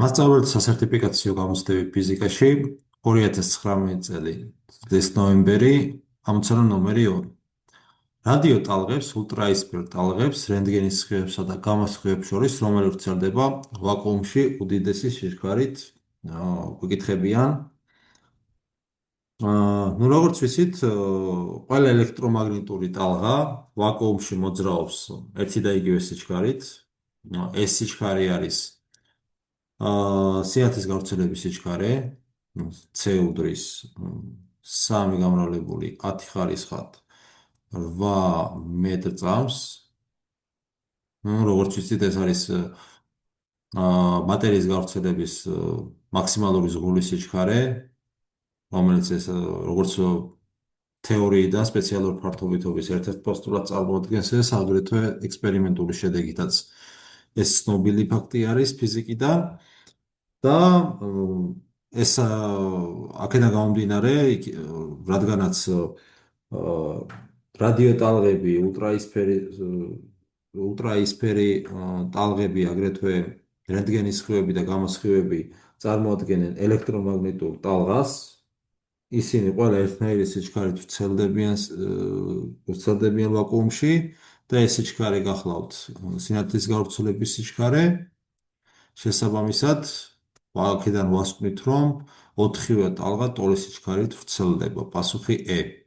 მასწავლებელი სასერტიფიკაციო გამოცდები ფიზიკაში 2019 წელი წლის ნოემბერი ამოცანა ნომერი 2. რადიო ტალღებს, ულტრაისფერ ტალღებს, რენტგენის სხივებსა და გამოს სხივებს შორის რომელი ვრცელდება ვაკუუმში უდიდესი სიჩქარით? გვიკითხებიან. როგორც ვიცით, ყველა ელექტრომაგნიტური ტალღა ვაკუუმში მოძრაობს ერთი და იგივე სიჩქარით. ეს სიჩქარე არის სინათლის გავრცელების სიჩქარე, C უდრის 3 გამრავლებული 10 ხარისხად 8 მეტრ-წამს. როგორც ვიცით, ეს არის მატერიის გავრცელების მაქსიმალური ზღვრული სიჩქარე, რომელიც ეს როგორც თეორიიდან სპეციალური ფართობითობის ერთ-ერთ პოსტულატს წარმოადგენს, ეს აგრეთვე ექსპერიმენტული შედეგითაც ეს ცნობილი ფაქტი არის ფიზიკიდან. და ეს აქედან გამომდინარე, რადგანაც რადიოტალღები, ულტრაისფერი ტალღები, აგრეთვე რენტგენის სხივები და გამოს სხივები წარმოადგენენ ელექტრომაგნიტურ ტალღას, ისინი ყველა ერთნაირი სიჩქარით ვრცელდებიან ვაკუუმში და ეს სიჩქარე გახლავთ სინათლის გავრცელების სიჩქარე. შესაბამისად, აქედან ვასკვნით, რომ 4-ვე ტალღა ტოლის სიჩქარით ვრცელდება. პასუხი E.